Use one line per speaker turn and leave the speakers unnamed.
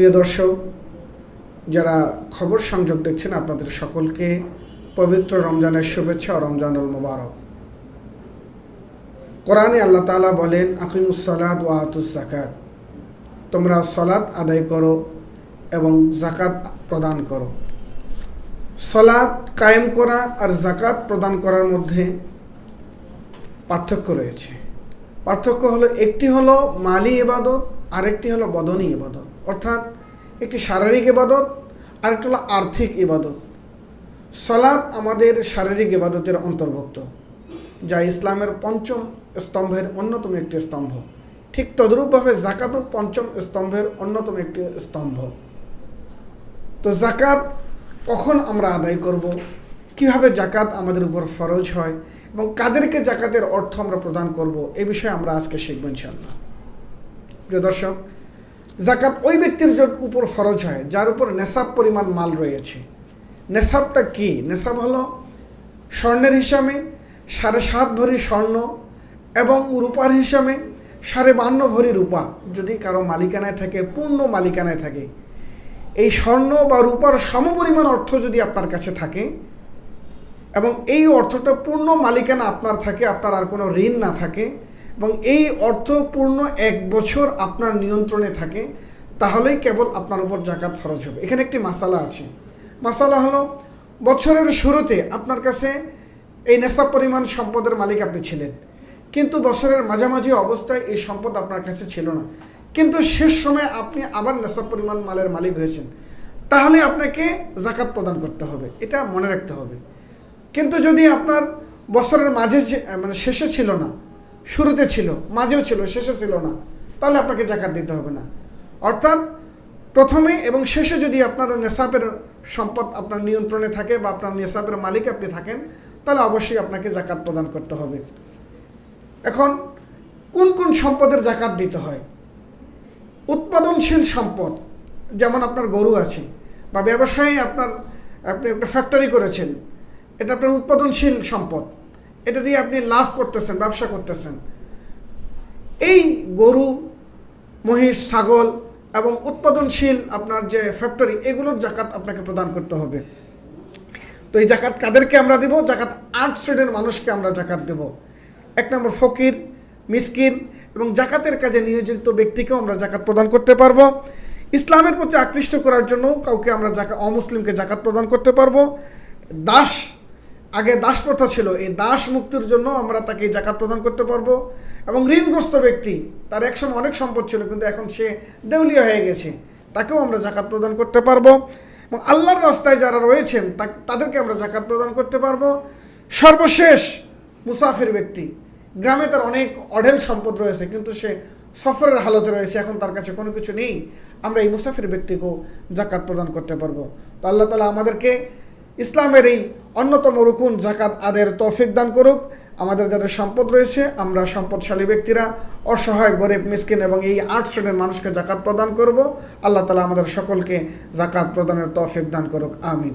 প্রিয় দর্শক, যারা খবর সংযোগ দেখছেন, আপনাদের সকলকে পবিত্র রমজানের শুভেচ্ছা ও রমজানুল মুবারক। কোরআনে আল্লাহ তাআলা বলেন, আকিমুস সালাত ওয়া আতুস যাকাত, তোমরা সালাত আদায় করো এবং যাকাত প্রদান করো। সালাত কায়েম করা আর যাকাত প্রদান করার মধ্যে পার্থক্য রয়েছে। পার্থক্য হলো, একটি হলো মালি ইবাদত, আরেকটি হলো বদনী ইবাদত, অর্থাৎ একটি শারীরিক ইবাদত, আরেকটি হলো আর্থিক ইবাদত। সালাত আমাদের শারীরিক ইবাদতের অন্তর্ভুক্ত, যা ইসলামের পঞ্চম স্তম্ভের অন্যতম একটি স্তম্ভ। ঠিক তদ্রূপভাবে যাকাতও পঞ্চম স্তম্ভের অন্যতম একটি স্তম্ভ। তো যাকাত কখন আমরা আদায় করব, কিভাবে যাকাত আমাদের উপর ফরজ হয় এবং কাদেরকে যাকাতের অর্থ আমরা প্রদান করব, এ বিষয়ে আমরা আজকে শিখব ইনশাআল্লাহ। প্রিয় দর্শক, যাকাত ওই ব্যক্তির উপর ফরজ হয় যার উপর নেশাব পরিমাণ মাল রয়েছে। নেশাবটা কি? নেশাব হলো স্বর্ণের হিসাবে 7.5 ভরি স্বর্ণ এবং রূপার হিসাবে 52.5 ভরি রূপা যদি কারো মালিকানায় থাকে, পূর্ণ মালিকানায় থাকে। এই স্বর্ণ বা রূপার সমপরিমাণ অর্থ যদি আপনার কাছে থাকে এবং এই অর্থটা পূর্ণ মালিকানা আপনার থাকে, আপনার আর কোনো ঋণ না থাকে, এবং এই অর্থ পূর্ণ 1 বছর আপনার নিয়ন্ত্রণে থাকে, তাহলেই কেবল আপনার উপর যাকাত ফরজ হবে। এখানে একটি মাসালা আছে। মাসালা হলো, বছরের শুরুতে আপনার কাছে এই নেশাব পরিমাণ সম্পদের মালিক আপনি ছিলেন, কিন্তু বছরের মাঝামাঝি অবস্থায় এই সম্পদ আপনার কাছে ছিল না, কিন্তু শেষ সময়ে আপনি আবার নেশাব পরিমাণ মালের মালিক হয়েছেন, তাহলে আপনাকে যাকাত প্রদান করতে হবে। এটা মনে রাখতে হবে। কিন্তু যদি আপনার বছরের মাঝে শেষে ছিল না, শুরুতে ছিল, মাঝেও ছিল, শেষে ছিল না, তাহলে আপনাকে যাকাত দিতে হবে না। অর্থাৎ প্রথমে এবং শেষে যদি আপনার নেশাবের সম্পদ আপনার নিয়ন্ত্রণে থাকে বা আপনার নেশাবের মালিক আপনি থাকেন, তাহলে অবশ্যই আপনাকে যাকাত প্রদান করতে হবে। এখন কোন কোন সম্পদের যাকাত দিতে হয়? উৎপাদনশীল সম্পদ, যেমন আপনার গরু আছে, বা ব্যবসায়ী আপনি একটা ফ্যাক্টরি করেছেন, এটা আপনার উৎপাদনশীল সম্পদ, এটা দিয়ে আপনি লাভ করতেছেন, ব্যবসা করতেছেন। এই গরু, মহিষ, ছাগল এবং উৎপাদনশীল আপনার যে ফ্যাক্টরি, এগুলোর যাকাত আপনাকে প্রদান করতে হবে। তো এই যাকাত কাদেরকে আমরা দেব? যাকাত 8 শ্রেণীর মানুষকে আমরা যাকাত দেব। 1 নম্বর ফকির, মিসকিন এবং যাকাতের কাজে নিয়োজিত ব্যক্তিকেও আমরা যাকাত প্রদান করতে পারবো। ইসলামের প্রতি আকৃষ্ট করার জন্য কাউকে আমরা অমুসলিমকে যাকাত প্রদান করতে পারবো। দাস, আগে দাস প্রথা ছিল, এই দাস মুক্তির জন্য আমরা তাকে যাকাত প্রদান করতে পারবো। এবং ঋণগ্রস্ত ব্যক্তি, তার একসময় অনেক সম্পদ ছিল কিন্তু এখন সে দেউলিয়া হয়ে গেছে, তাকেও আমরা যাকাত প্রদান করতে পারবো। এবং আল্লাহর রাস্তায় যারা রয়েছেন তাদেরকে আমরা যাকাত প্রদান করতে পারবো। সর্বশেষ মুসাফির ব্যক্তি, গ্রামে তার অনেক অঢেল সম্পদ রয়েছে কিন্তু সে সফরের হালতে রয়েছে, এখন তার কাছে কোনো কিছু নেই, আমরা এই মুসাফির ব্যক্তিকেও যাকাত প্রদান করতে পারবো। তো আল্লাহ তাআলা আমাদেরকে ইসলামের এই অন্যতম রুকুন যাকাত আদায়ের তৌফিক দান করুক। আমাদের যাদের সম্পদ রয়েছে, আমরা সম্পদশালী ব্যক্তিরা অসহায়, গরিব, মিসকিন এবং এই 8 শ্রেণীর মানুষকে যাকাত প্রদান করব। আল্লাহ তাআলা আমাদের সকলকে যাকাত প্রদানের তৌফিক দান করুক। আমিন।